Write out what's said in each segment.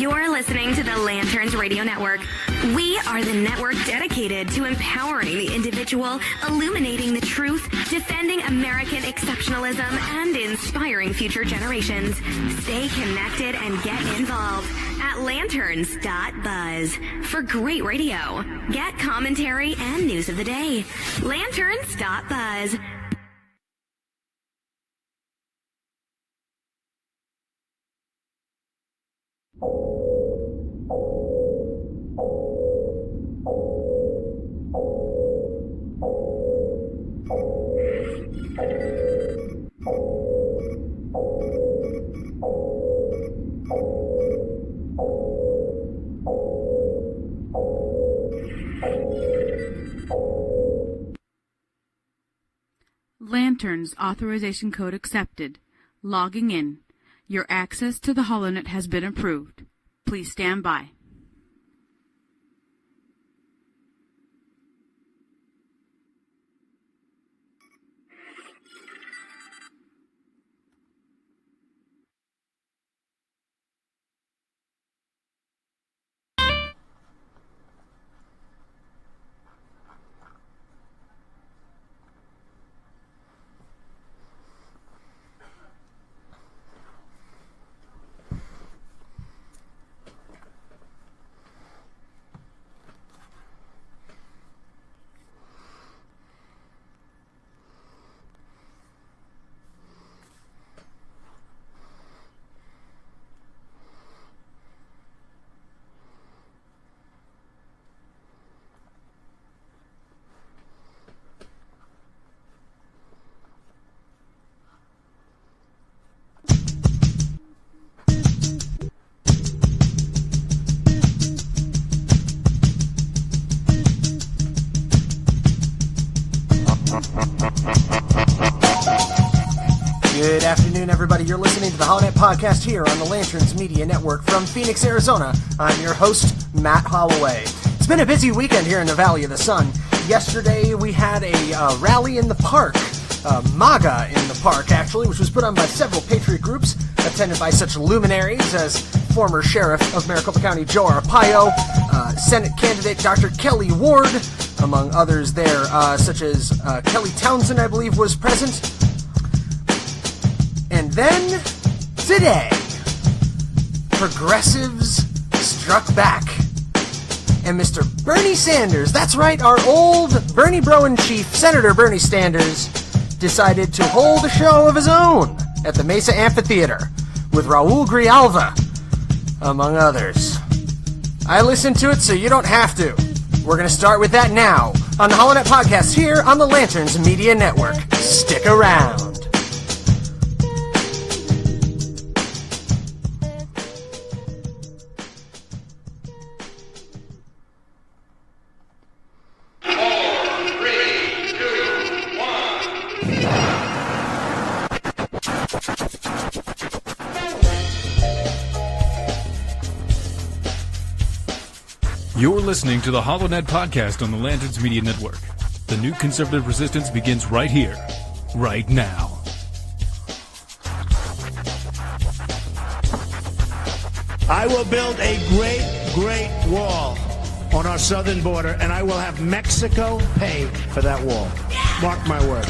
You're listening to the Lanterns Radio Network. We are the network dedicated to empowering the individual, illuminating the truth, defending American exceptionalism, and inspiring future generations. Stay connected and get involved at lanterns.buzz for great radio. Get commentary and news of the day. Lanterns.buzz. Lanterns authorization code accepted. Logging in. Your access to the HoloNet has been approved. Please stand by. Good afternoon, everybody. You're listening to the HoloNet Podcast here on the Lanterns Media Network from Phoenix, Arizona. I'm your host, Matt Holloway. It's been a busy weekend here in the Valley of the Sun. Yesterday, we had a rally in the park, MAGA in the park, actually, which was put on by several patriot groups, attended by such luminaries as former Sheriff of Maricopa County Joe Arpaio, Senate candidate Dr. Kelly Ward, among others there, such as Kelly Townsend, I believe, was present. And then, today, progressives struck back. And Mr. Bernie Sanders, that's right, our old Bernie Bro in Chief, Senator Bernie Sanders, decided to hold a show of his own at the Mesa Amphitheater with Raul Grijalva, among others. I listened to it, so you don't have to. We're going to start with that now on the HoloNet Podcast here on the Lanterns Media Network. Stick around. You're listening to the HoloNet Podcast on the Lanterns Media Network. The new conservative resistance begins right here, right now. I will build a great, great wall on our southern border, and I will have Mexico pay for that wall. Mark my words.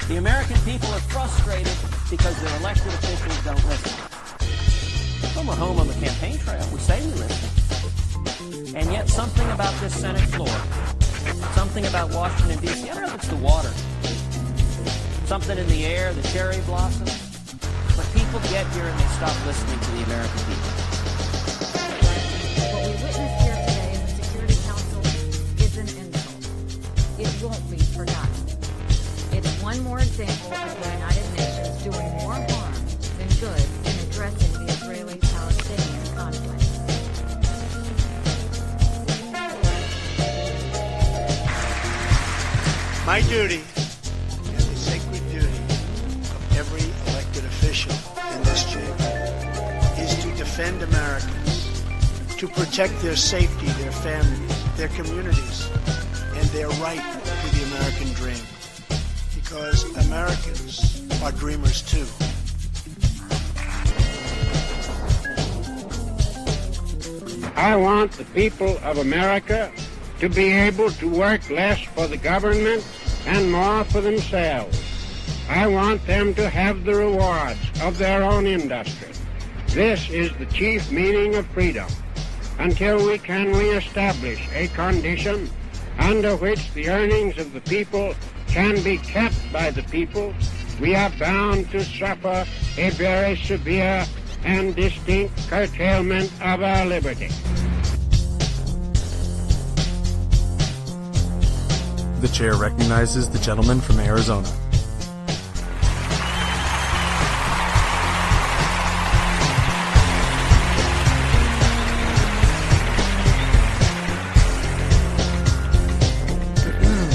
The American people are frustrated because their elected officials don't listen. Well, we're home on the campaign trail. We say we listen. And yet something about this Senate floor, something about Washington, D.C., I don't know if it's the water, something in the air, the cherry blossom, but people get here and they stop listening to the American people. What we witnessed here today in the Security Council is an insult. It won't be forgotten. It's one more example of the United Nations doing more harm than good in addressing the Israeli-Palestinian conflict. My duty, and the sacred duty of every elected official in this chamber, is to defend Americans, to protect their safety, their families, their communities, and their right to the American dream. Because Americans are dreamers too. I want the people of America to be able to work less for the government and more for themselves. I want them to have the rewards of their own industry. This is the chief meaning of freedom. Until we can reestablish a condition under which the earnings of the people can be kept by the people, we are bound to suffer a very severe and distinct curtailment of our liberty. The chair recognizes the gentleman from Arizona.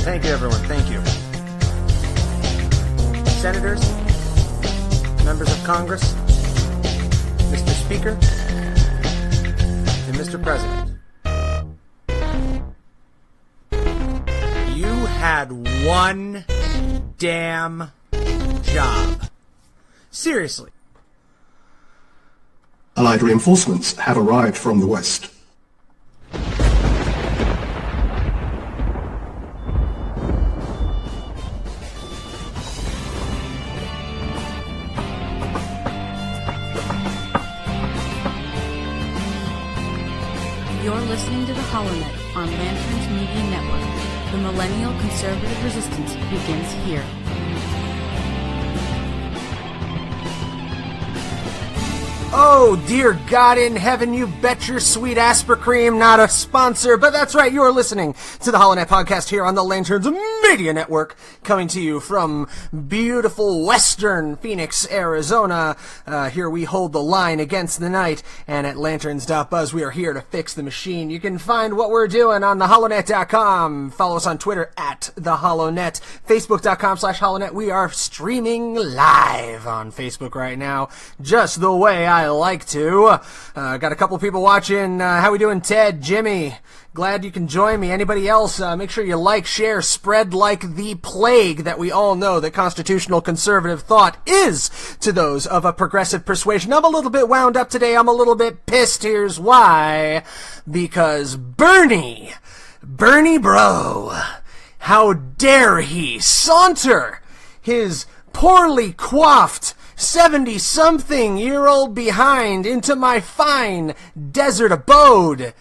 Thank you, everyone. Thank you. Senators, members of Congress, Mr. Speaker, and Mr. President. You had one damn job. Seriously. Allied reinforcements have arrived from the west. You're listening to the HoloNet on Lanterns Media Network. The Millennial Conservative Resistance begins here. Oh, dear God in heaven, you bet your sweet Aspercream, not a sponsor, but that's right, you're listening to the HoloNet podcast here on the Lanterns Media Network, coming to you from beautiful western Phoenix, Arizona. Here we hold the line against the night, and at lanterns.buzz we are here to fix the machine. You can find what we're doing on theholonet.com. Follow us on Twitter at theholonet, facebook.com/holonet. We are streaming live on Facebook right now, just the way I like to. Got a couple people watching. How we doing, Ted, Jimmy? Glad you can join me. Anybody else, make sure you like, share, spread like the plague that we all know that constitutional conservative thought is to those of a progressive persuasion. I'm a little bit wound up today. I'm a little bit pissed. Here's why. Because Bernie bro, how dare he saunter his poorly coiffed 70-something-year-old behind into my fine desert abode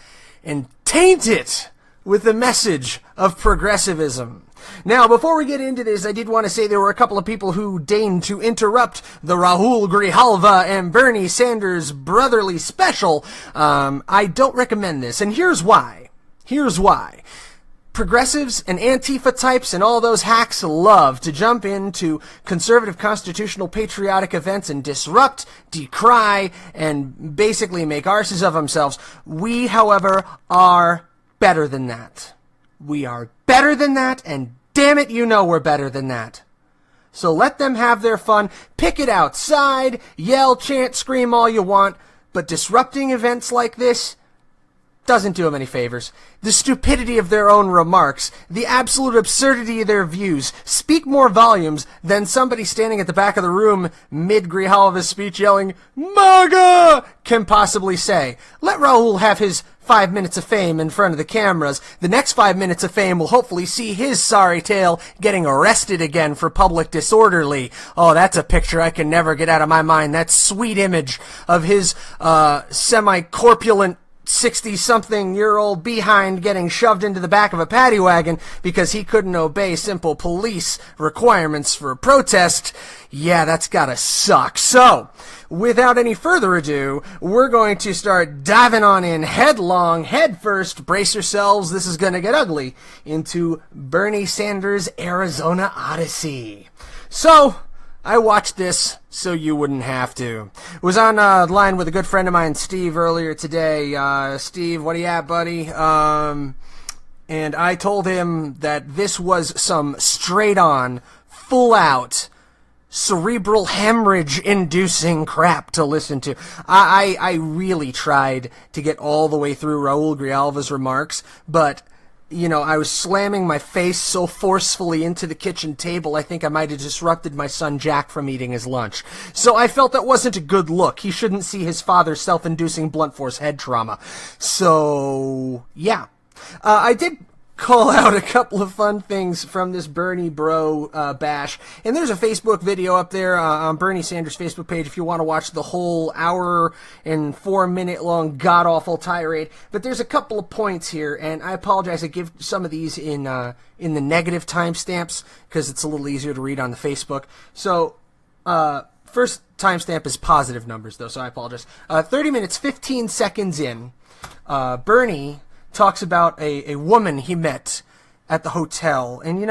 and taint it with the message of progressivism. Now, before we get into this, I did want to say there were a couple of people who deigned to interrupt the Raul Grijalva and Bernie Sanders brotherly special. I don't recommend this, and here's why. Progressives and Antifa types and all those hacks love to jump into conservative constitutional patriotic events and disrupt, decry, and basically make arses of themselves. We, however, are better than that. We are better than that, and damn it, you know we're better than that. So let them have their fun, pick it outside, yell, chant, scream all you want, but disrupting events like this doesn't do them any favors. The stupidity of their own remarks, the absolute absurdity of their views, speak more volumes than somebody standing at the back of the room mid-Grijalva's speech yelling, MAGA, can possibly say. Let Raul have his 5 minutes of fame in front of the cameras. The next 5 minutes of fame will hopefully see his sorry tail getting arrested again for public disorderly. Oh, that's a picture I can never get out of my mind. That sweet image of his semi-corpulent 60-something-year-old behind getting shoved into the back of a paddy wagon because he couldn't obey simple police requirements for a protest. Yeah, that's gotta suck. So, without any further ado, we're going to start diving on in headlong, head first, brace yourselves, this is gonna get ugly, into Bernie Sanders' Arizona Odyssey. So, I watched this so you wouldn't have to. Was on the line with a good friend of mine, Steve, earlier today. Steve, what are you at, buddy? And I told him that this was some straight-on, full-out, cerebral hemorrhage-inducing crap to listen to. I really tried to get all the way through Raul Grijalva's remarks, but I was slamming my face so forcefully into the kitchen table, I think I might have disrupted my son Jack from eating his lunch. So I felt that wasn't a good look. He shouldn't see his father's self-inducing blunt force head trauma. So, yeah. I did call out a couple of fun things from this Bernie Bro bash. And there's a Facebook video up there on Bernie Sanders' Facebook page if you want to watch the whole hour and 4-minute long god-awful tirade. But there's a couple of points here, and I apologize. I give some of these in the negative timestamps because it's a little easier to read on the Facebook. So, first timestamp is positive numbers, though, so I apologize. 30 minutes, 15 seconds in, Bernie talks about a woman he met at the hotel. And,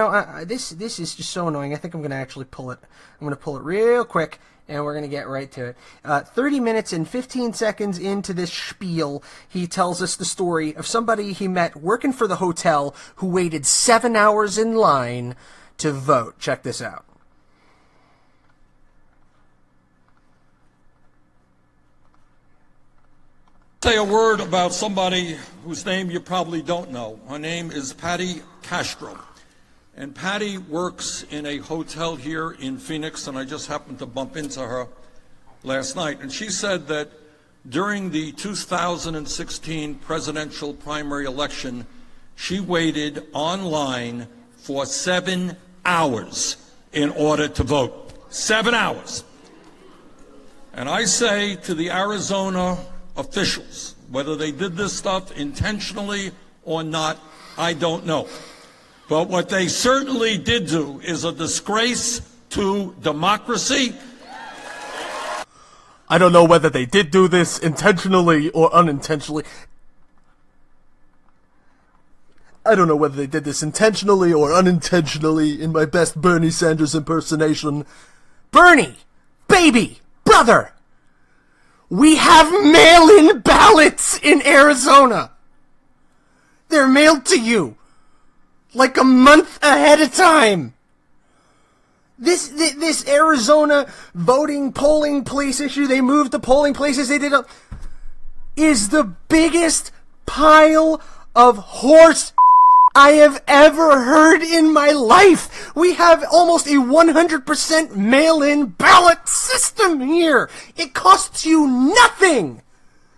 this is just so annoying. I think I'm going to actually pull it. I'm going to pull it real quick, and we're going to get right to it. 30 minutes and 15 seconds into this spiel, he tells us the story of somebody he met working for the hotel who waited 7 hours in line to vote. Check this out. Say a word about somebody whose name you probably don't know. Her name is Patty Castro. And Patty works in a hotel here in Phoenix, and I just happened to bump into her last night. And she said that during the 2016 presidential primary election, she waited online for 7 hours in order to vote. 7 hours. And I say to the Arizona officials, whether they did this stuff intentionally or not, I don't know. But what they certainly did do is a disgrace to democracy. I don't know whether they did do this intentionally or unintentionally. I don't know whether they did this intentionally or unintentionally in my best Bernie Sanders impersonation. Bernie! Baby! Brother! We have mail-in ballots in Arizona. They're mailed to you like a month ahead of time. This Arizona polling place issue, they moved the polling places, is the biggest pile of horse I have ever heard in my life. We have almost a 100% mail-in ballot system here. It costs you nothing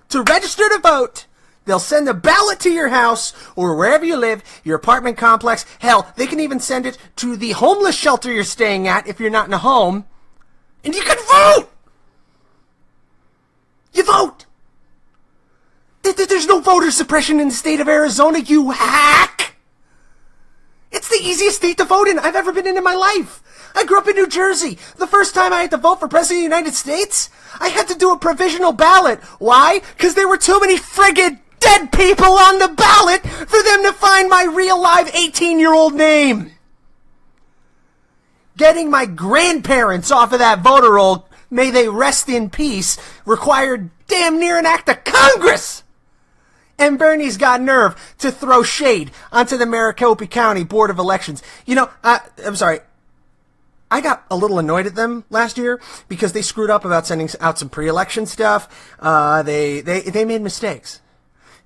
to register to vote. They'll send a ballot to your house or wherever you live, your apartment complex. Hell, they can even send it to the homeless shelter you're staying at if you're not in a home. And you can vote! You vote! There's no voter suppression in the state of Arizona, you hack! It's the easiest state to vote in I've ever been in my life. I grew up in New Jersey. The first time I had to vote for President of the United States, I had to do a provisional ballot. Why? Because there were too many friggin' dead people on the ballot for them to find my real live 18-year-old name. Getting my grandparents off of that voter roll, may they rest in peace, required damn near an act of Congress. And Bernie's got nerve to throw shade onto the Maricopa County Board of Elections. I'm sorry. I got a little annoyed at them last year because they screwed up about sending out some pre-election stuff. They made mistakes.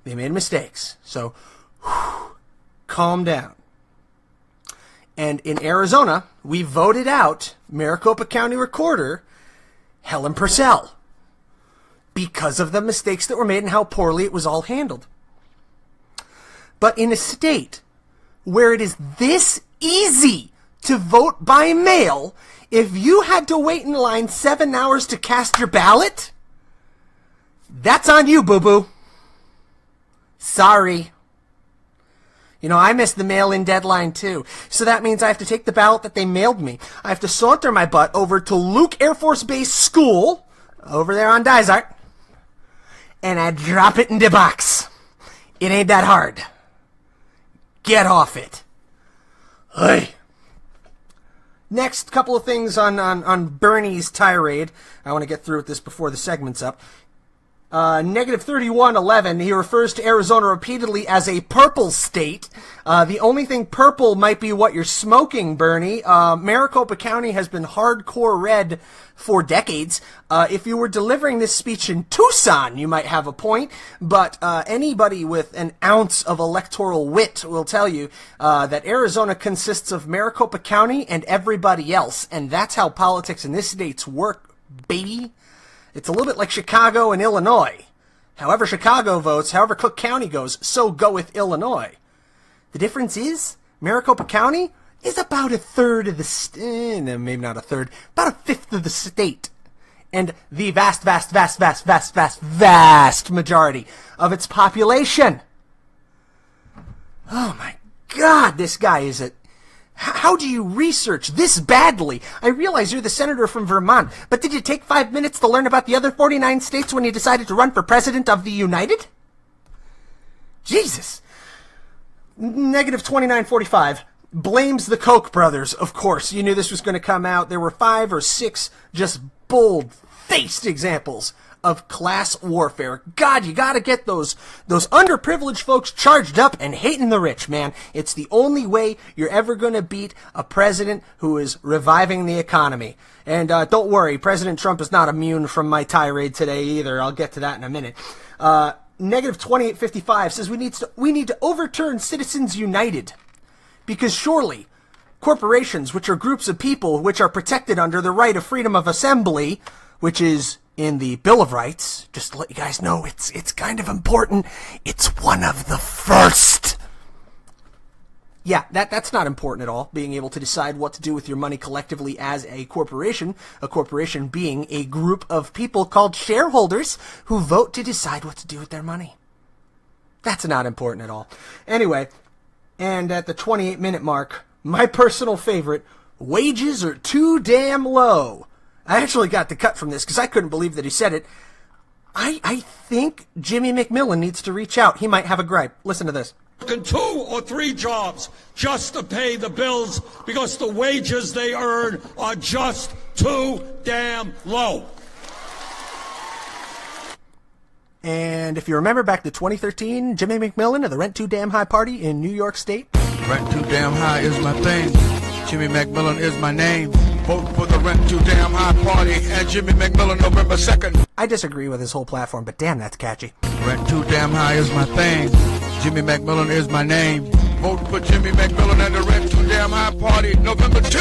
They made mistakes. So, calm down. And in Arizona, we voted out Maricopa County Recorder Helen Purcell, because of the mistakes that were made and how poorly it was all handled. But in a state where it is this easy to vote by mail, if you had to wait in line 7 hours to cast your ballot, that's on you, boo-boo. Sorry. I missed the mail-in deadline, too. So that means I have to take the ballot that they mailed me. I have to saunter my butt over to Luke Air Force Base School, over there on Dysart, and I drop it in the box. It ain't that hard. Get off it. Hey. Next, couple of things on Bernie's tirade. I want to get through with this before the segment's up. Negative 3111, he refers to Arizona repeatedly as a purple state. The only thing purple might be what you're smoking, Bernie. Maricopa County has been hardcore red for decades. If you were delivering this speech in Tucson, you might have a point, but anybody with an ounce of electoral wit will tell you that Arizona consists of Maricopa County and everybody else, and that's how politics in this state's work, baby. It's a little bit like Chicago and Illinois. However Chicago votes, however Cook County goes, so goeth Illinois. The difference is, Maricopa County is about a third of the state, maybe not a third, about a fifth of the state. And the vast majority of its population. Oh my God, this guy is a... How do you research this badly? I realize you're the senator from Vermont, but did you take 5 minutes to learn about the other 49 states when you decided to run for president of the United? Jesus. Negative 2945 blames the Koch brothers, of course. You knew this was going to come out. There were 5 or 6 just bold-faced examples of class warfare. God, you gotta get those underprivileged folks charged up and hating the rich, man. It's the only way you're ever gonna beat a president who is reviving the economy. And don't worry, President Trump is not immune from my tirade today either. I'll get to that in a minute. Negative 2855 says we need to overturn Citizens United. Because surely, corporations, which are groups of people which are protected under the right of freedom of assembly, which is in the Bill of Rights, just to let you guys know, it's kind of important. It's one of the first. Yeah, that's not important at all, being able to decide what to do with your money collectively as a corporation being a group of people called shareholders who vote to decide what to do with their money. That's not important at all. Anyway, and at the 28-minute mark, my personal favorite, wages are too damn low. I actually got the cut from this because I couldn't believe that he said it. I think Jimmy McMillan needs to reach out. He might have a gripe. Listen to this. Working 2 or 3 jobs just to pay the bills because the wages they earn are just too damn low. And if you remember back to 2013, Jimmy McMillan of the Rent Too Damn High party in New York State. Rent too damn high is my thing. Jimmy McMillan is my name. Vote for the Rent Too Damn High party and Jimmy McMillan November 2nd. I disagree with his whole platform, but damn, that's catchy. Rent too damn high is my thing. Jimmy McMillan is my name. Vote for Jimmy McMillan and the Rent Too Damn High party November 2.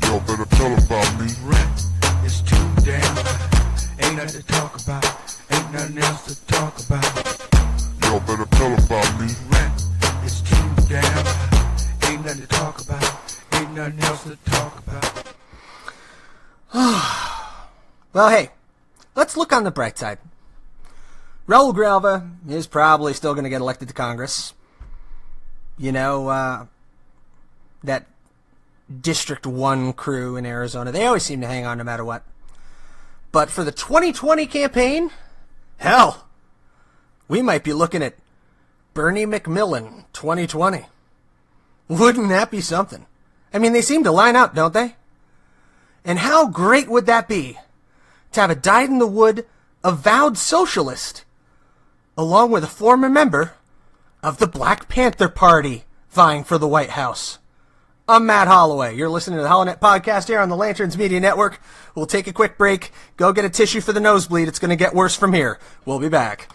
Y'all better tell about me. Rent is too damn high. Ain't nothing to talk about. Ain't nothing else to talk about. Y'all better tell about me. Rent is too damn high. Ain't nothing to talk about. Ain't nothing else to talk about. Well, hey, let's look on the bright side. Raul Grijalva is probably still going to get elected to Congress. You know, that District 1 crew in Arizona, they always seem to hang on no matter what. But for the 2020 campaign, hell, we might be looking at Bernie McMillan 2020. Wouldn't that be something? I mean, they seem to line up, don't they? And how great would that be to have a dyed-in-the-wood, avowed socialist, along with a former member of the Black Panther Party vying for the White House? I'm Matt Holloway. You're listening to the HolloNet Podcast here on the Lanterns Media Network. We'll take a quick break, go get a tissue for the nosebleed. It's going to get worse from here. We'll be back.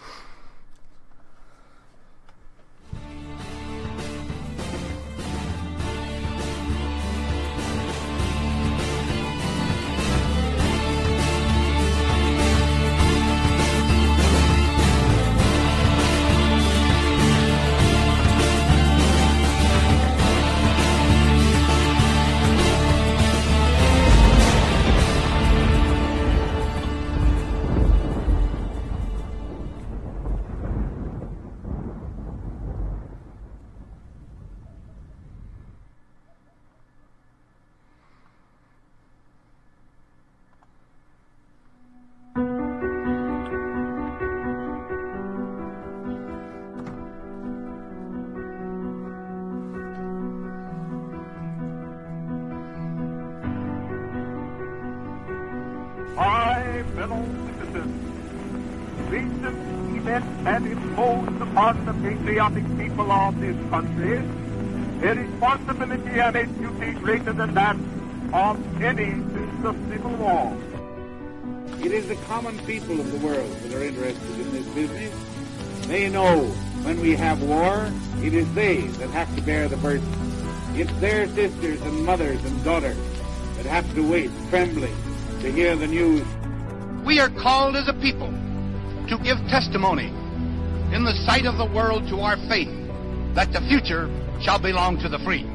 recent events have imposed upon the patriotic people of this country a responsibility and a duty greater than that of any since the Civil War. It is the common people of the world that are interested in this business. They know when we have war, it is they that have to bear the burden. It's their sisters and mothers and daughters that have to wait, trembling, to hear the news. We are called as a people to give testimony in the sight of the world to our faith that the future shall belong to the free.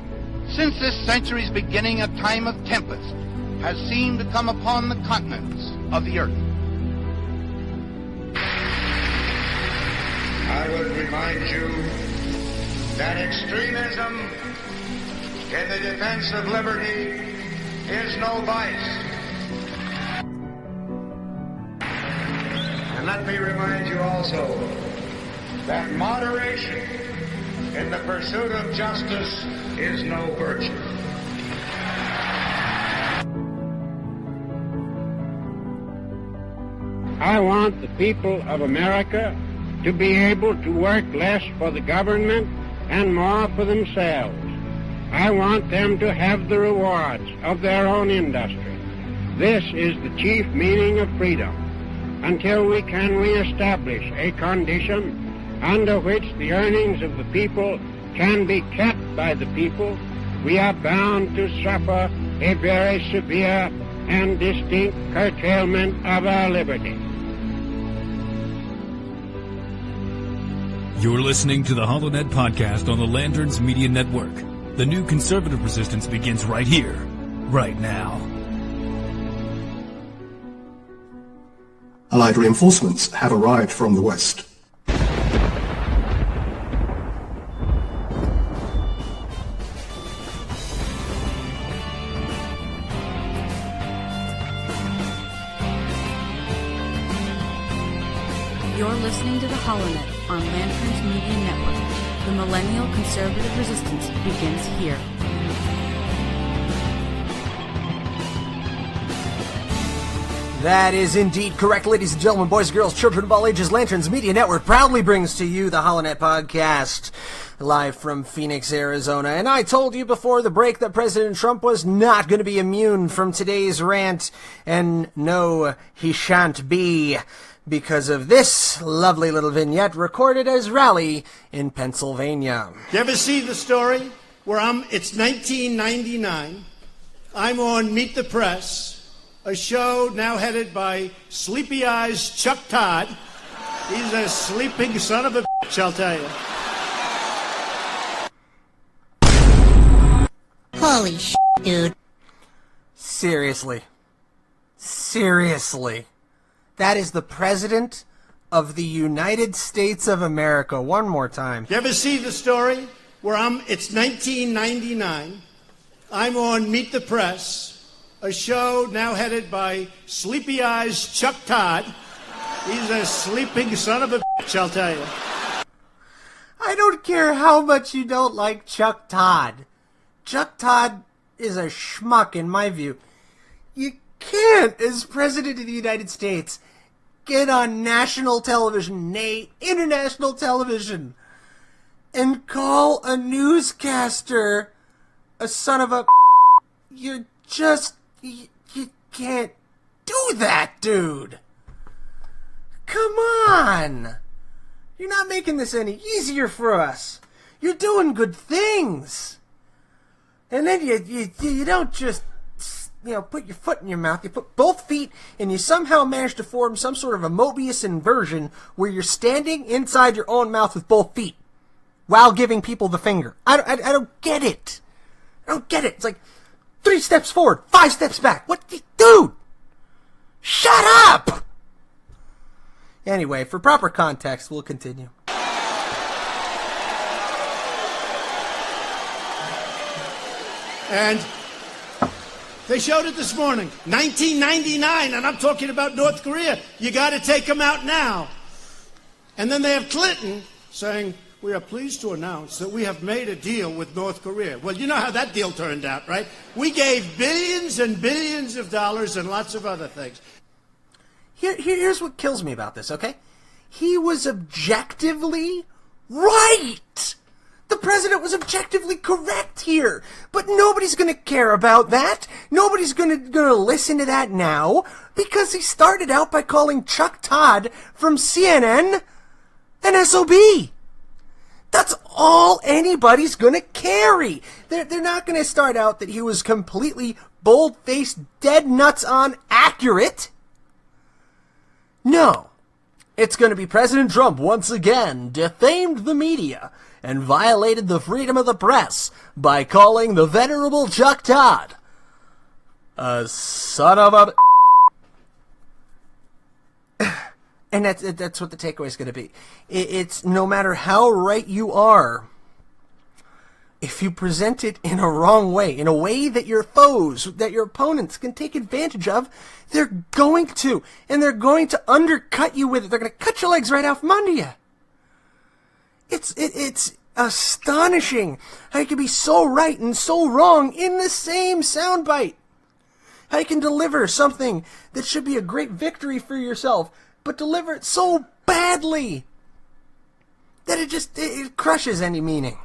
Since this century's beginning, a time of tempest has seemed to come upon the continents of the earth. I would remind you that extremism in the defense of liberty is no vice. And let me remind you also that moderation in the pursuit of justice is no virtue. I want the people of America to be able to work less for the government and more for themselves. I want them to have the rewards of their own industry. This is the chief meaning of freedom. Until we can reestablish a condition under which the earnings of the people can be kept by the people, we are bound to suffer a very severe and distinct curtailment of our liberty. You're listening to the HoloNet podcast on the Lanterns Media Network. The new conservative resistance begins right here, right now. Allied reinforcements have arrived from the west. You're listening to the HoloNet on Lanterns Media Network. The Millennial Conservative Resistance begins here. That is indeed correct, ladies and gentlemen, boys and girls, children of all ages. Lanterns Media Network proudly brings to you the HoloNet podcast, live from Phoenix, Arizona. And I told you before the break that President Trump was not going to be immune from today's rant, and no, he shan't be, because of this lovely little vignette recorded at his rally in Pennsylvania. You ever see the story where it's 1999, I'm on Meet the Press, a show now headed by Sleepy Eyes Chuck Todd. He's a sleeping son of a bitch, I'll tell you. Holy shit, dude. Seriously. That is the President of the United States of America. One more time. You ever see the story where it's 1999, I'm on Meet the Press, a show now headed by Sleepy Eyes Chuck Todd. He's a sleeping son of a bitch, I'll tell you. I don't care how much you don't like Chuck Todd. Chuck Todd is a schmuck in my view. You can't, as President of the United States, get on national television, nay, international television, and call a newscaster a son of a... You can't do that, dude. Come on. You're not making this any easier for us. You're doing good things. And then you don't just, put your foot in your mouth. You put both feet and you somehow manage to form some sort of a Mobius inversion where you're standing inside your own mouth with both feet while giving people the finger. I don't get it. I don't get it. It's like 3 steps forward, 5 steps back. What? Dude! Shut up! Anyway, for proper context, we'll continue. And they showed it this morning, 1999, and I'm talking about North Korea. You got to take them out now. And then they have Clinton saying, we are pleased to announce that we have made a deal with North Korea. Well, you know how that deal turned out, right? We gave billions and billions of dollars and lots of other things. Here's what kills me about this, okay? he was objectively right. The president was objectively correct here. But nobody's going to care about that. Nobody's going to listen to that now because he started out by calling Chuck Todd from CNN an SOB. That's all anybody's going to carry. They're not going to start out that he was completely bold-faced, dead nuts on accurate. No. It's going to be President Trump once again defamed the media and violated the freedom of the press by calling the venerable Chuck Todd a son of a... And that's what the takeaway is going to be. It's no matter how right you are, if you present it in a wrong way, in a way that your foes, that your opponents can take advantage of, they're going to. And they're going to undercut you with it. They're going to cut your legs right out from under you. It's astonishing how you can be so right and so wrong in the same soundbite. How you can deliver something that should be a great victory for yourself, but deliver it so badly that it crushes any meaning.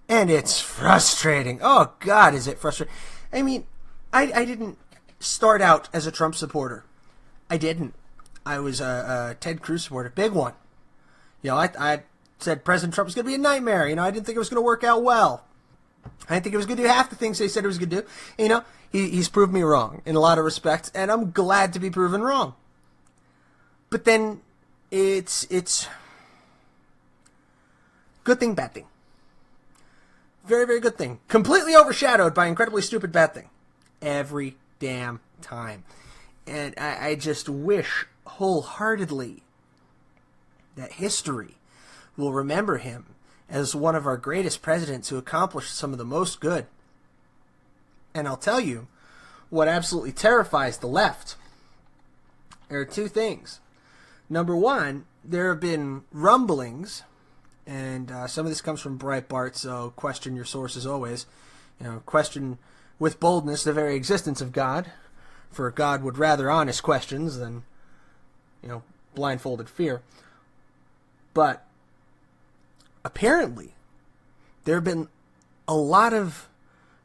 And it's frustrating. Oh, God, is it frustrating. I mean, I didn't start out as a Trump supporter. I didn't. I was a Ted Cruz supporter, big one. You know, I said President Trump was going to be a nightmare. You know, I didn't think it was going to work out well. I didn't think it was going to do half the things they said it was going to do. You know, he's proved me wrong in a lot of respects, and I'm glad to be proven wrong. But then it's good thing, bad thing. Very, very good thing. Completely overshadowed by incredibly stupid bad thing. Every damn time. And I just wish wholeheartedly that history will remember him as one of our greatest presidents who accomplished some of the most good. And I'll tell you what absolutely terrifies the left. There are two things. Number one, there have been rumblings, and some of this comes from Breitbart, so question your sources always. You know, question with boldness the very existence of God, for God would rather honest questions than, you know, blindfolded fear. But apparently, there have been a lot of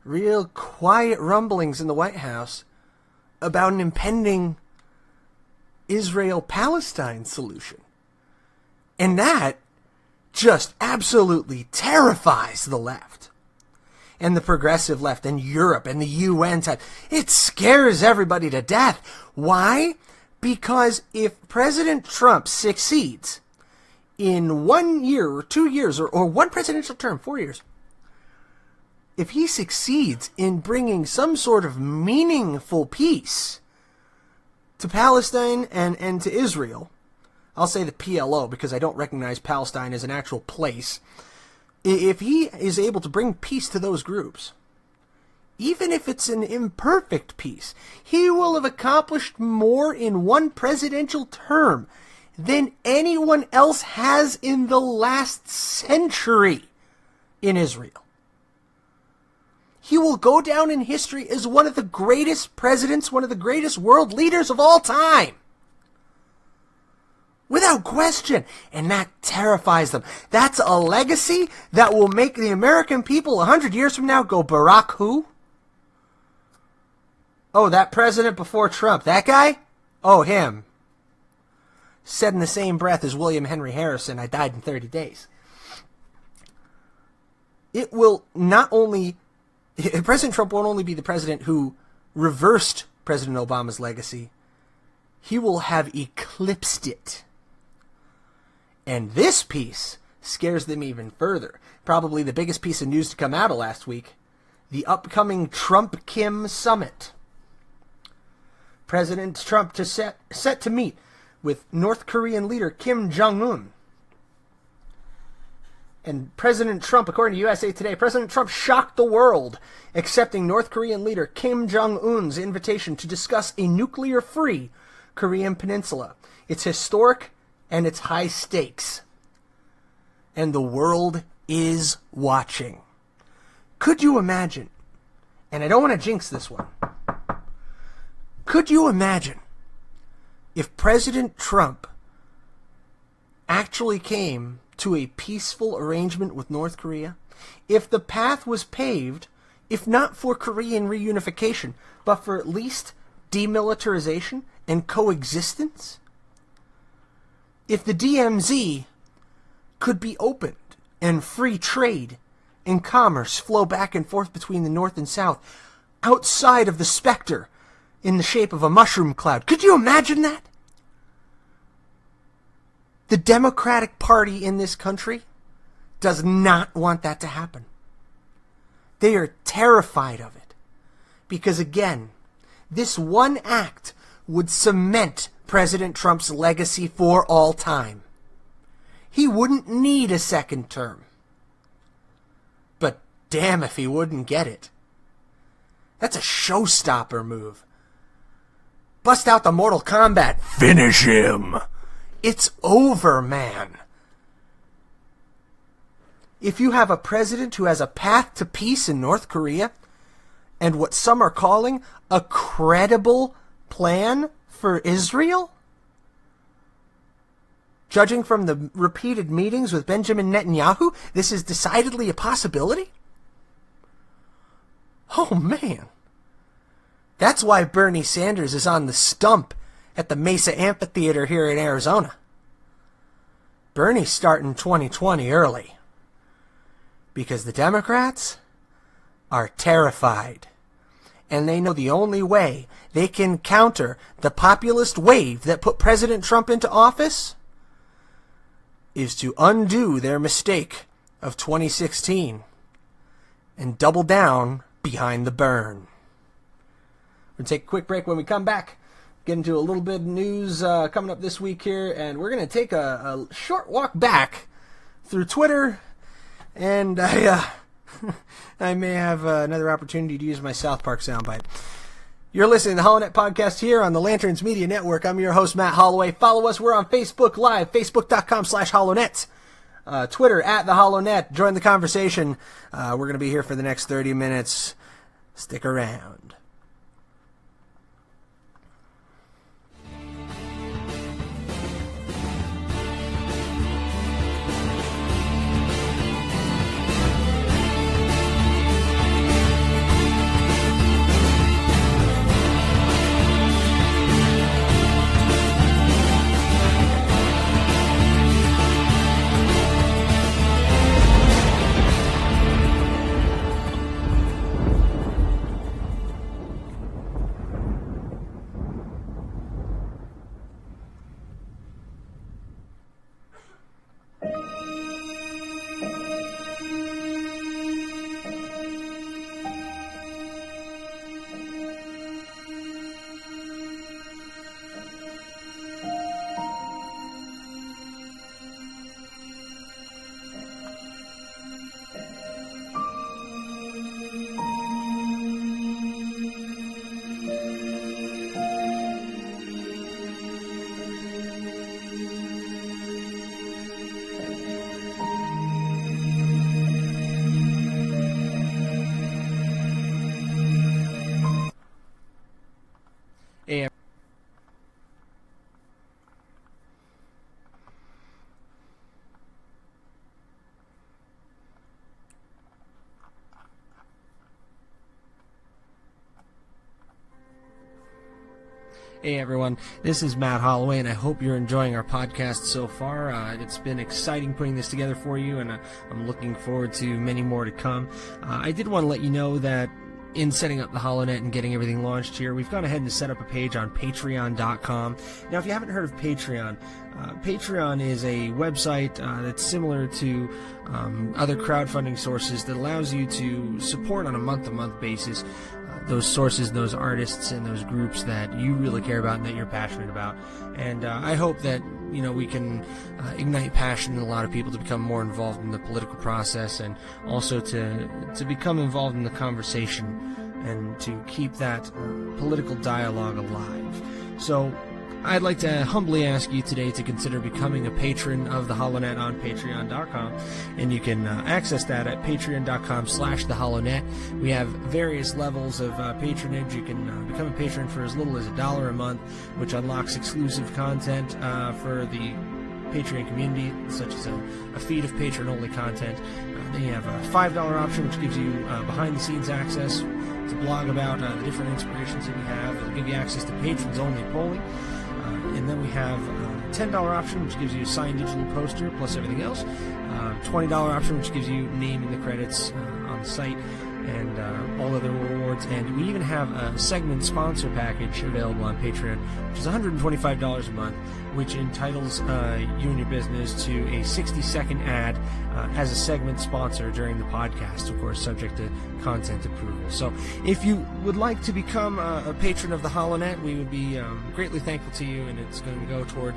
real quiet rumblings in the White House about an impending Israel-Palestine solution. And that just absolutely terrifies the left. And the progressive left and Europe and the UN type. It scares everybody to death. Why? Because if President Trump succeeds in 1 year or 2 years or one presidential term, 4 years, if he succeeds in bringing some sort of meaningful peace to Palestine and to Israel, I'll say the PLO because I don't recognize Palestine as an actual place. If he is able to bring peace to those groups, even if it's an imperfect peace, he will have accomplished more in one presidential term than anyone else has in the last century in Israel. He will go down in history as one of the greatest presidents, one of the greatest world leaders of all time. Without question. And that terrifies them. That's a legacy that will make the American people 100 years from now go, Barack who? Oh, that president before Trump. That guy? Oh, him. Said in the same breath as William Henry Harrison, I died in 30 days. It will not only... President Trump won't only be the president who reversed President Obama's legacy, he will have eclipsed it. And this piece scares them even further. Probably the biggest piece of news to come out of last week, the upcoming Trump-Kim summit. President Trump set to meet with North Korean leader Kim Jong-un. And President Trump, according to USA Today, President Trump shocked the world, accepting North Korean leader Kim Jong-un's invitation to discuss a nuclear-free Korean peninsula. It's historic and it's high stakes. And the world is watching. Could you imagine, and I don't want to jinx this one, could you imagine if President Trump actually came to a peaceful arrangement with North Korea, if the path was paved, if not for Korean reunification, but for at least demilitarization and coexistence, if the DMZ could be opened and free trade and commerce flow back and forth between the North and South outside of the specter in the shape of a mushroom cloud. Could you imagine that? The Democratic Party in this country does not want that to happen. They are terrified of it. Because again, this one act would cement President Trump's legacy for all time. He wouldn't need a second term. But damn if he wouldn't get it. That's a showstopper move. Bust out the Mortal Kombat. Finish him. It's over, man. If you have a president who has a path to peace in North Korea, and what some are calling a credible plan for Israel, judging from the repeated meetings with Benjamin Netanyahu, this is decidedly a possibility? Oh, man. That's why Bernie Sanders is on the stump at the Mesa Amphitheater here in Arizona. Bernie's starting 2020 early. Because the Democrats are terrified. And they know the only way they can counter the populist wave that put President Trump into office is to undo their mistake of 2016 and double down behind the burn. We're going to take a quick break. When we come back, get into a little bit of news coming up this week here, and we're going to take a short walk back through Twitter, and I may have another opportunity to use my South Park soundbite. You're listening to the HoloNet Podcast here on the Lanterns Media Network. I'm your host, Matt Holloway. Follow us. We're on Facebook Live, facebook.com/HoloNet. Twitter, @TheHoloNet. Join the conversation. We're going to be here for the next 30 minutes. Stick around. Hey everyone, this is Matt Holloway, and I hope you're enjoying our podcast so far. It's been exciting putting this together for you, and I'm looking forward to many more to come. I did want to let you know that in setting up the HoloNet and getting everything launched here, we've gone ahead and set up a page on Patreon.com. Now, if you haven't heard of Patreon, Patreon is a website that's similar to other crowdfunding sources that allows you to support on a month-to-month basis those sources, those artists, and those groups that you really care about and that you're passionate about. And I hope that we can ignite passion in a lot of people to become more involved in the political process, and also to become involved in the conversation and to keep that political dialogue alive. So I'd like to humbly ask you today to consider becoming a patron of the HoloNet on Patreon.com, and you can access that at Patreon.com/TheHoloNet. We have various levels of patronage. You can become a patron for as little as $1 a month, which unlocks exclusive content for the Patreon community, such as a feed of patron-only content. Then you have a $5 option, which gives you behind-the-scenes access to blog about the different inspirations that we have. It'll give you access to patrons-only polling. And then we have a $10 option, which gives you a signed digital poster, plus everything else. $20 option, which gives you name in the credits on the site, and all other rewards. And we even have a segment sponsor package available on Patreon, which is $125 a month, which entitles you and your business to a 60-second ad as a segment sponsor during the podcast, of course, subject to content approval. So if you would like to become a patron of the HoloNet, we would be greatly thankful to you, and it's going to go toward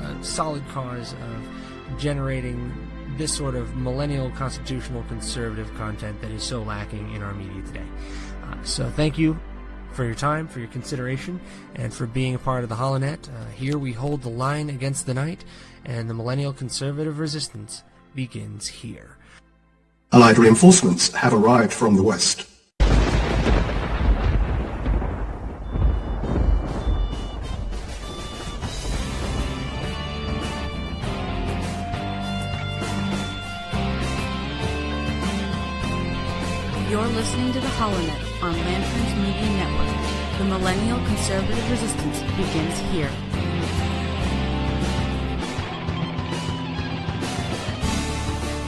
a solid cause of generating this sort of millennial constitutional conservative content that is so lacking in our media today. So thank you for your time, for your consideration, and for being a part of the HoloNet. Here we hold the line against the night, and the millennial conservative resistance begins here. Allied reinforcements have arrived from the west. You're listening to the HoloNet on Lanterns Media Network. The millennial conservative resistance begins here.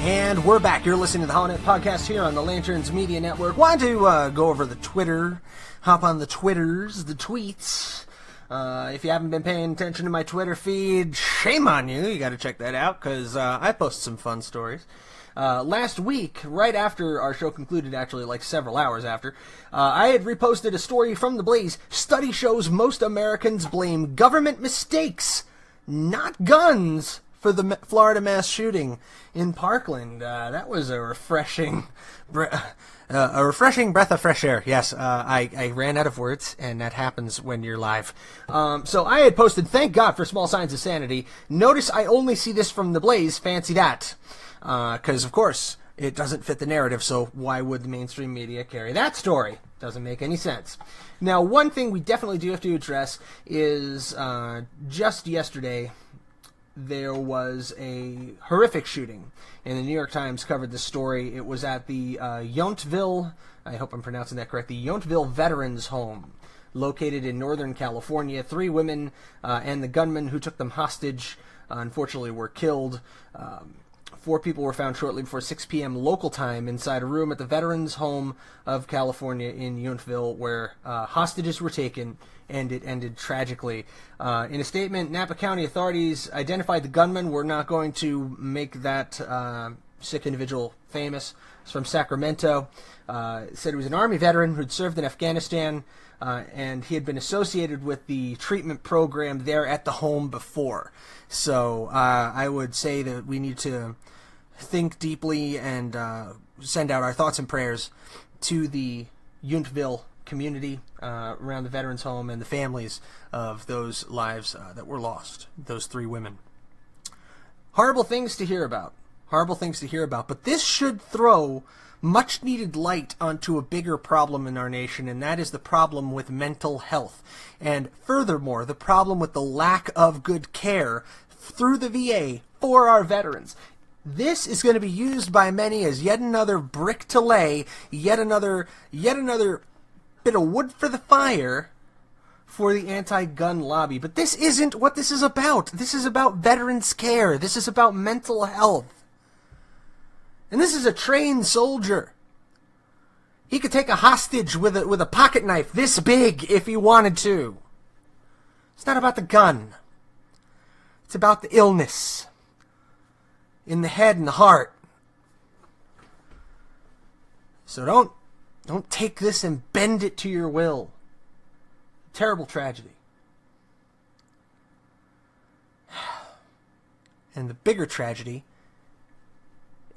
And we're back. You're listening to the HoloNet podcast here on the Lanterns Media Network. Wanted to go over the Twitter, hop on the Twitters, the tweets. If you haven't been paying attention to my Twitter feed, shame on you. You got to check that out, because I post some fun stories. Last week, right after our show concluded, actually like several hours after, I had reposted a story from The Blaze. Study shows most Americans blame government mistakes, not guns, for the Florida mass shooting in Parkland. That was a refreshing breath of fresh air. Yes, I ran out of words, and that happens when you're live. So I had posted, thank God for small signs of sanity. Notice I only see this from The Blaze. Fancy that. Because, of course, it doesn't fit the narrative, so why would the mainstream media carry that story? Doesn't make any sense. Now, one thing we definitely do have to address is just yesterday there was a horrific shooting, and the New York Times covered the story. It was at the Yountville, I hope I'm pronouncing that correct, the Yountville Veterans Home, located in Northern California. 3 women and the gunman who took them hostage, unfortunately, were killed. 4 people were found shortly before 6 p.m. local time inside a room at the Veterans Home of California in Yountville, where hostages were taken, and it ended tragically. In a statement, Napa County authorities identified the gunman. We're not going to make that sick individual famous. It's from Sacramento. It said he was an Army veteran who'd served in Afghanistan, and he had been associated with the treatment program there at the home before. So I would say that we need to think deeply and send out our thoughts and prayers to the Yountville community around the Veterans Home and the families of those lives that were lost, those 3 women. Horrible things to hear about. Horrible things to hear about. But this should throw much-needed light onto a bigger problem in our nation, and that is the problem with mental health. And furthermore, the problem with the lack of good care through the VA for our veterans. This is going to be used by many as yet another brick to lay, yet another bit of wood for the fire for the anti-gun lobby. But this isn't what this is about. This is about veterans' care. This is about mental health. And this is a trained soldier. He could take a hostage with a pocket knife this big if he wanted to. It's not about the gun. It's about the illness in the head and the heart. So don't take this and bend it to your will. Terrible tragedy. And the bigger tragedy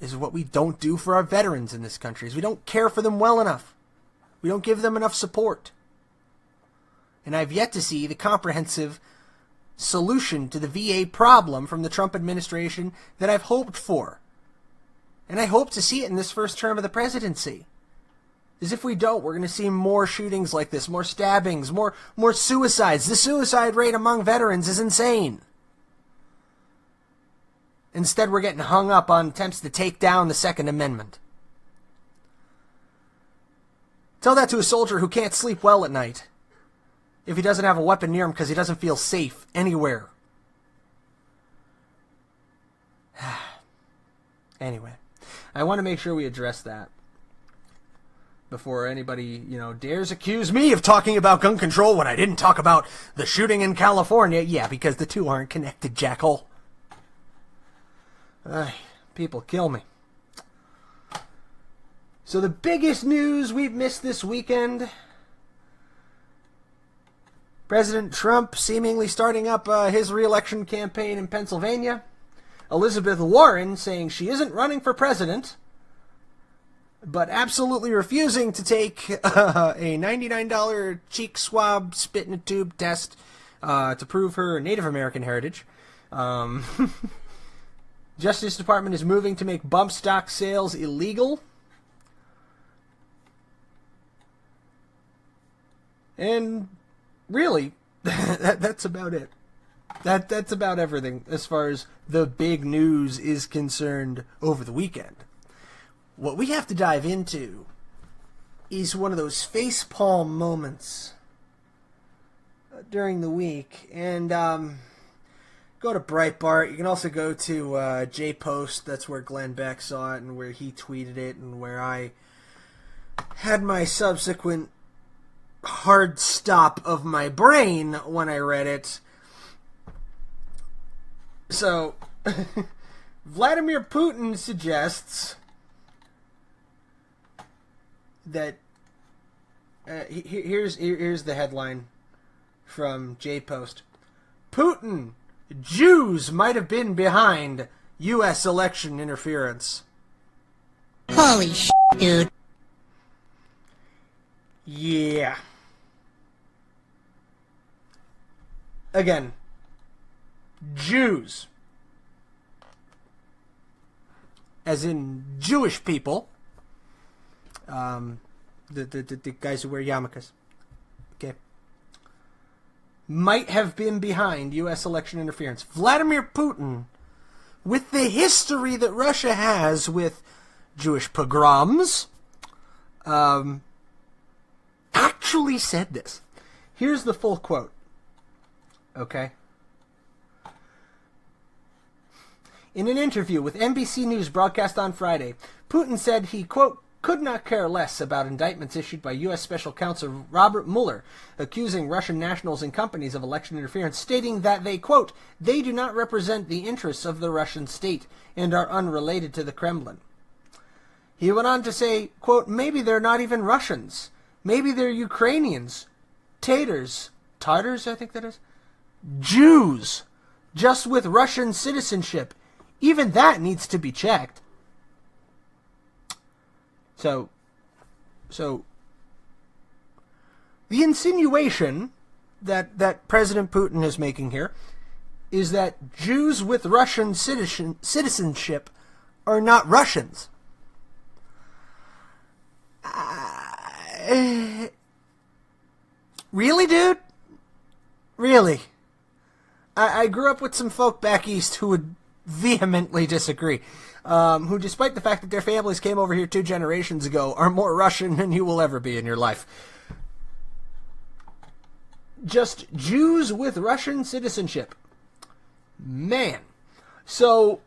is what we don't do for our veterans in this country, is we don't care for them well enough. We don't give them enough support. And I've yet to see the comprehensive solution to the VA problem from the Trump administration that I've hoped for. And I hope to see it in this first term of the presidency. Because if we don't, we're going to see more shootings like this, more stabbings, more suicides. The suicide rate among veterans is insane. Instead, we're getting hung up on attempts to take down the Second Amendment. Tell that to a soldier who can't sleep well at night if he doesn't have a weapon near him because he doesn't feel safe anywhere. Anyway, I want to make sure we address that before anybody, dares accuse me of talking about gun control when I didn't talk about the shooting in California. Yeah, because the two aren't connected, jackhole. People kill me. So the biggest news we've missed this weekend, President Trump seemingly starting up his re-election campaign in Pennsylvania. Elizabeth Warren saying she isn't running for president, but absolutely refusing to take a $99 cheek swab spit in a tube test to prove her Native American heritage. Justice Department is moving to make bump stock sales illegal. And really, that's about it. That's about everything as far as the big news is concerned over the weekend. What we have to dive into is one of those facepalm moments during the week. And go to Breitbart. You can also go to JPost. That's where Glenn Beck saw it and where he tweeted it and where I had my subsequent hard stop of my brain when I read it. So, Vladimir Putin suggests that here's the headline from JPost. Putin, Jews might have been behind U.S. election interference. Holy shit, dude. Yeah. Again, Jews, as in Jewish people, the guys who wear yarmulkes, okay, might have been behind U.S. election interference. Vladimir Putin, with the history that Russia has with Jewish pogroms, actually said this. Here's the full quote. Okay. In an interview with NBC News broadcast on Friday, Putin said he, quote, could not care less about indictments issued by U.S. Special Counsel Robert Mueller accusing Russian nationals and companies of election interference, stating that they, quote, they do not represent the interests of the Russian state and are unrelated to the Kremlin. He went on to say, quote, maybe they're not even Russians. Maybe they're Ukrainians, Tatars, I think that is, Jews, just with Russian citizenship. Even that needs to be checked. So the insinuation that President Putin is making here is that Jews with Russian citizenship are not Russians. Really, dude? Really? I grew up with some folk back east who would vehemently disagree. Who, despite the fact that their families came over here 2 generations ago, are more Russian than you will ever be in your life. Just Jews with Russian citizenship. Man. So,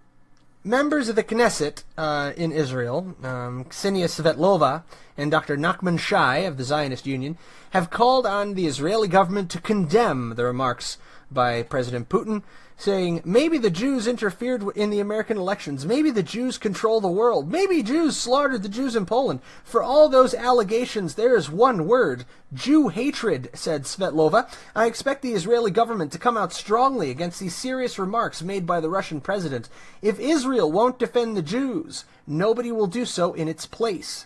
members of the Knesset in Israel, Ksenia Svetlova and Dr. Nachman Shai of the Zionist Union, have called on the Israeli government to condemn the remarks by President Putin, saying, maybe the Jews interfered in the American elections, maybe the Jews control the world, maybe Jews slaughtered the Jews in Poland. For all those allegations, there is one word, Jew hatred, said Svetlova. I expect the Israeli government to come out strongly against these serious remarks made by the Russian president. If Israel won't defend the Jews, nobody will do so in its place.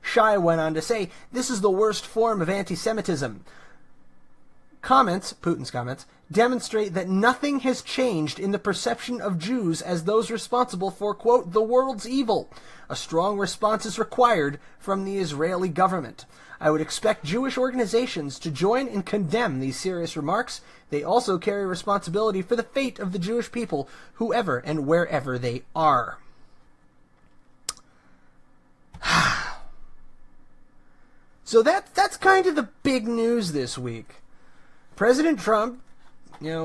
Shai went on to say, this is the worst form of anti-Semitism. Putin's comments, demonstrate that nothing has changed in the perception of Jews as those responsible for, quote, the world's evil. A strong response is required from the Israeli government. I would expect Jewish organizations to join and condemn these serious remarks. They also carry responsibility for the fate of the Jewish people, whoever and wherever they are. So that's kind of the big news this week. President Trump,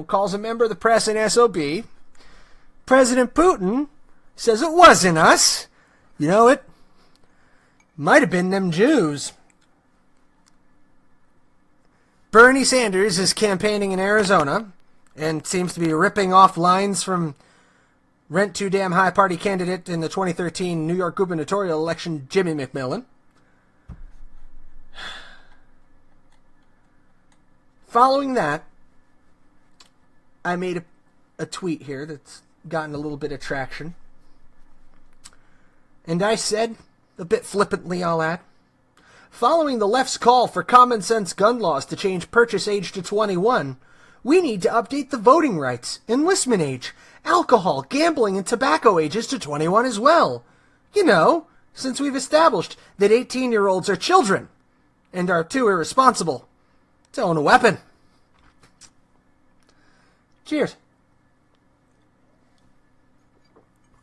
calls a member of the press an SOB. President Putin says it wasn't us. It might have been them Jews. Bernie Sanders is campaigning in Arizona and seems to be ripping off lines from Rent Too Damn High Party candidate in the 2013 New York gubernatorial election, Jimmy McMillan. Following that, I made a tweet here that's gotten a little bit of traction. And I said, a bit flippantly I'll add, following the left's call for common sense gun laws to change purchase age to 21, we need to update the voting rights, enlistment age, alcohol, gambling, and tobacco ages to 21 as well. Since we've established that 18-year-olds are children and are too irresponsible to own a weapon. Cheers.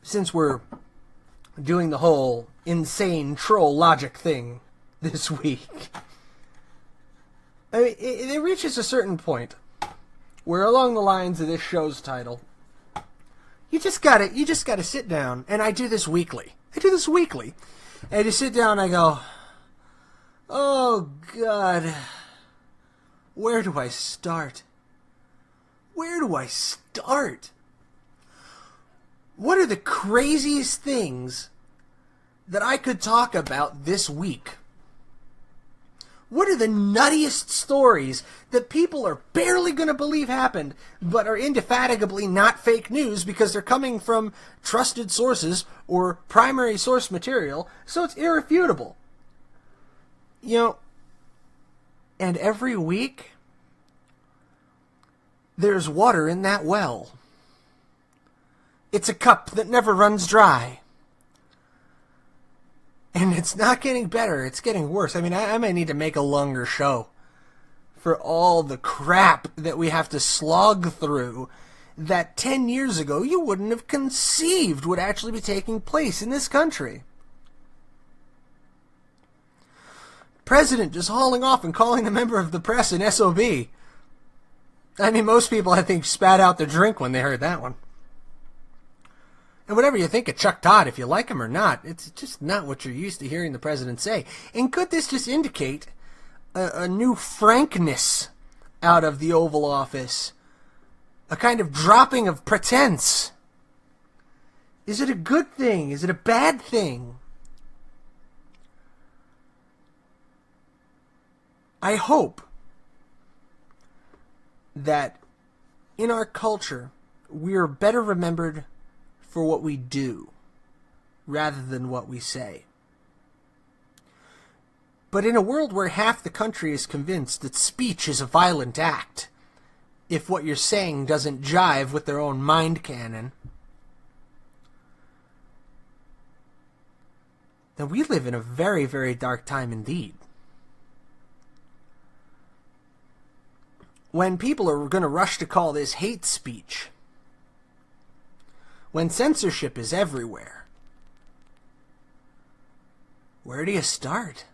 Since we're doing the whole insane troll logic thing this week, I mean, it reaches a certain point where, along the lines of this show's title, you just gotta sit down, and I do this weekly. And I just sit down and I go, oh God, where do I start? What are the craziest things that I could talk about this week? What are the nuttiest stories that people are barely going to believe happened, but are indefatigably not fake news because they're coming from trusted sources or primary source material, so it's irrefutable? And every week, there's water in that well. It's a cup that never runs dry. And it's not getting better, it's getting worse. I mean, I might need to make a longer show for all the crap that we have to slog through that 10 years ago you wouldn't have conceived would actually be taking place in this country. President just hauling off and calling a member of the press an SOB. I mean, most people, I think, spat out their drink when they heard that one. And whatever you think of Chuck Todd, if you like him or not, it's just not what you're used to hearing the president say. And could this just indicate a new frankness out of the Oval Office? A kind of dropping of pretense? Is it a good thing? Is it a bad thing? I hope that in our culture, we are better remembered for what we do rather than what we say. But in a world where half the country is convinced that speech is a violent act, if what you're saying doesn't jive with their own mind canon, then we live in a very, very dark time indeed. When people are going to rush to call this hate speech, when censorship is everywhere, where do you start?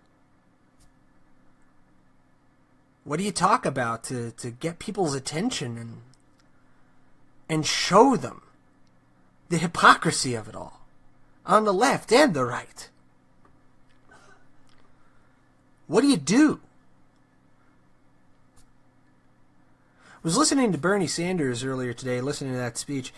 What do you talk about to get people's attention and show them the hypocrisy of it all, on the left and the right? What do you do? I was listening to Bernie Sanders earlier today, listening to that speech,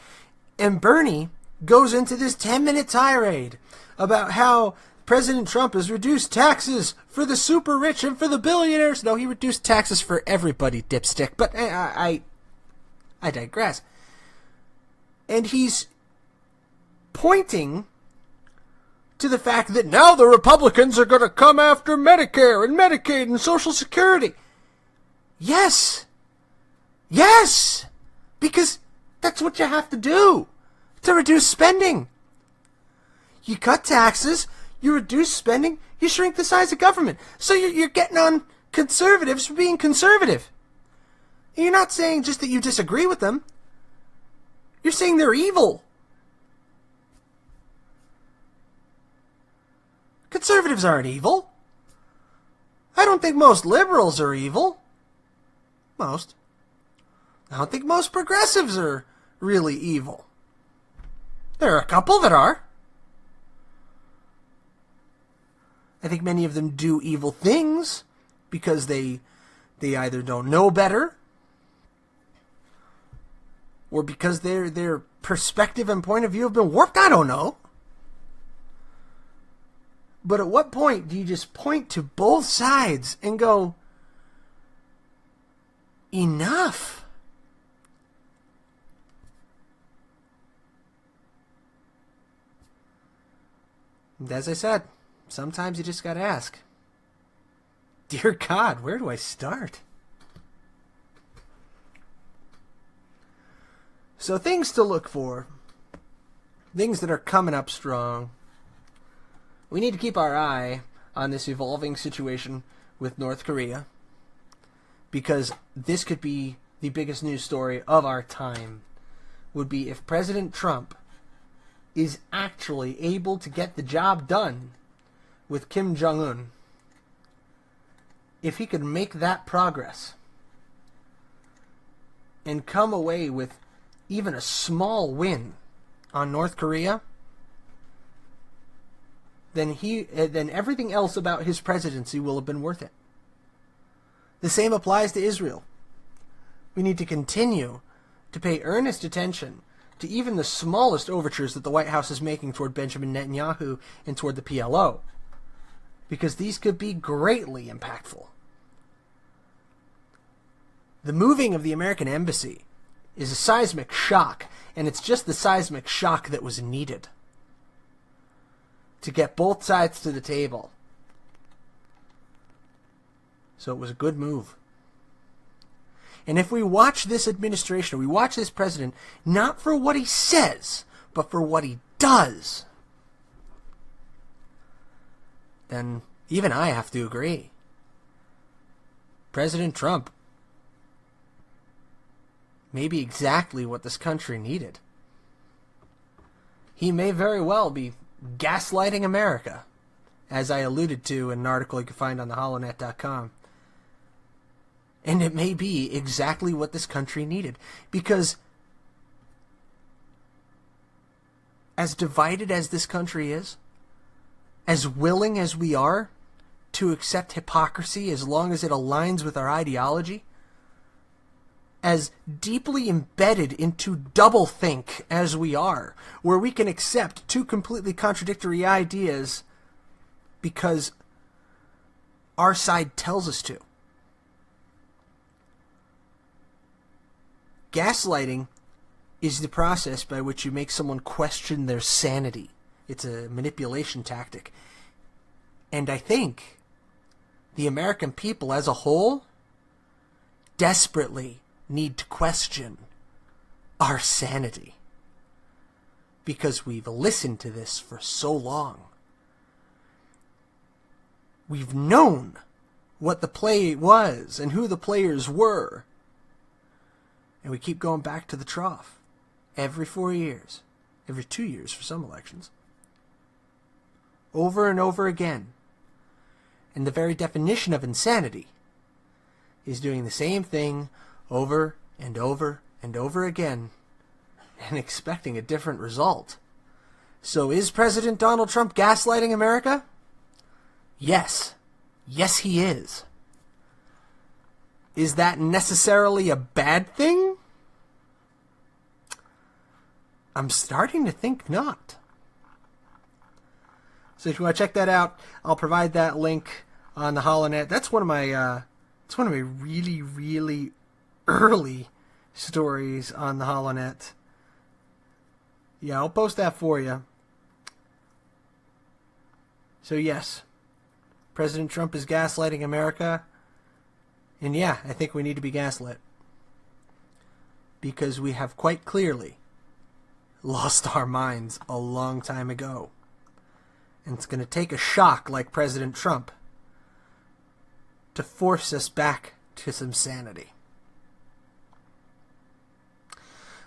and Bernie goes into this 10-minute tirade about how President Trump has reduced taxes for the super rich and for the billionaires. No, he reduced taxes for everybody, dipstick. But I digress. And he's pointing to the fact that now the Republicans are going to come after Medicare and Medicaid and Social Security. Yes, Yes! Because that's what you have to do to reduce spending. You cut taxes, you reduce spending, you shrink the size of government. So you're getting on conservatives for being conservative. You're not saying just that you disagree with them. You're saying they're evil. Conservatives aren't evil. I don't think most liberals are evil. Most. I don't think most progressives are really evil. There are a couple that are. I think many of them do evil things because they either don't know better or because their perspective and point of view have been warped. I don't know. But at what point do you just point to both sides and go, enough? And as I said, sometimes you just gotta ask, dear God, where do I start? So things to look for, things that are coming up strong. We need to keep our eye on this evolving situation with North Korea, because this could be the biggest news story of our time, would be if President Trump is actually able to get the job done with Kim Jong-un. If he could make that progress and come away with even a small win on North Korea, then everything else about his presidency will have been worth it. The same applies to Israel. We need to continue to pay earnest attention to even the smallest overtures that the White House is making toward Benjamin Netanyahu and toward the PLO, because these could be greatly impactful. The moving of the American embassy is a seismic shock, and it's just the seismic shock that was needed to get both sides to the table. So it was a good move. And if we watch this administration, we watch this president, not for what he says, but for what he does, then even I have to agree. President Trump may be exactly what this country needed. He may very well be gaslighting America, as I alluded to in an article you can find on theholonet.com. And it may be exactly what this country needed, because as divided as this country is, as willing as we are to accept hypocrisy as long as it aligns with our ideology, as deeply embedded into doublethink as we are, where we can accept two completely contradictory ideas because our side tells us to. Gaslighting is the process by which you make someone question their sanity. It's a manipulation tactic. And I think the American people as a whole desperately need to question our sanity, because we've listened to this for so long. We've known what the play was and who the players were, and we keep going back to the trough every 4 years, every 2 years for some elections, over and over again. And the very definition of insanity is doing the same thing over and over and over again and expecting a different result. So is President Donald Trump gaslighting America? Yes. Yes, he is. Is that necessarily a bad thing? I'm starting to think not. So if you want to check that out, I'll provide that link on the HoloNet. That's one of my really, really early stories on the HoloNet. Yeah, I'll post that for you. So yes, President Trump is gaslighting America. And yeah, I think we need to be gaslit. because we have quite clearly lost our minds a long time ago. And it's going to take a shock like President Trump to force us back to some sanity.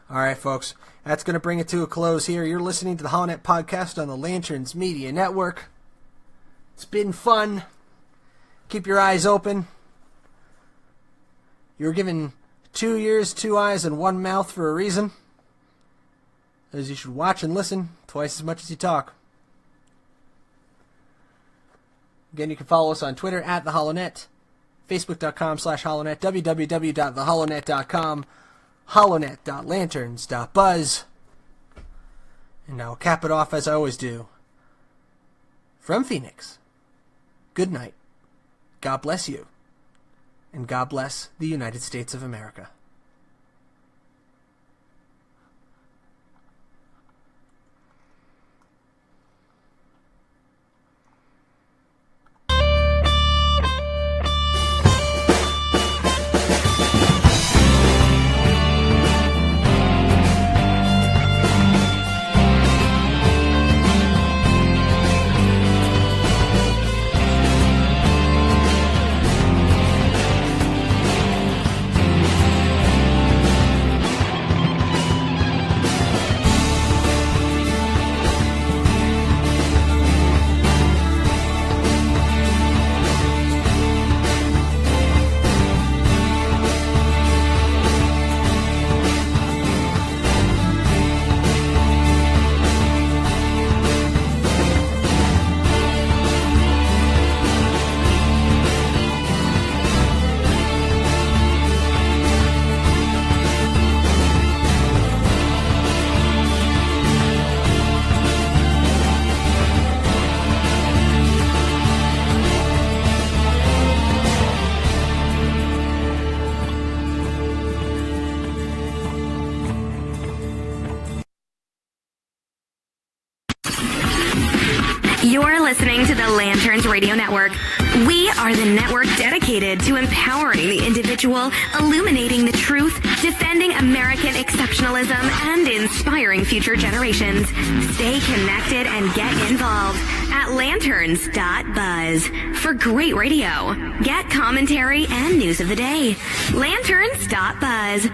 All right, folks, that's going to bring it to a close here. You're listening to the HoloNet Podcast on the Lanterns Media Network. It's been fun. Keep your eyes open. You're given 2 ears, 2 eyes, and 1 mouth for a reason. As you should watch and listen twice as much as you talk. Again, you can follow us on Twitter at The HoloNet, Facebook.com/HoloNet, www.theholonet.com, holonet.lanterns.buzz. And I'll cap it off as I always do. From Phoenix, good night. God bless you. And God bless the United States of America. You're listening to the Lanterns Radio Network. We are the network dedicated to empowering the individual, illuminating the truth, defending American exceptionalism, and inspiring future generations. Stay connected and get involved at lanterns.buzz for great radio. Get commentary and news of the day. Lanterns.buzz.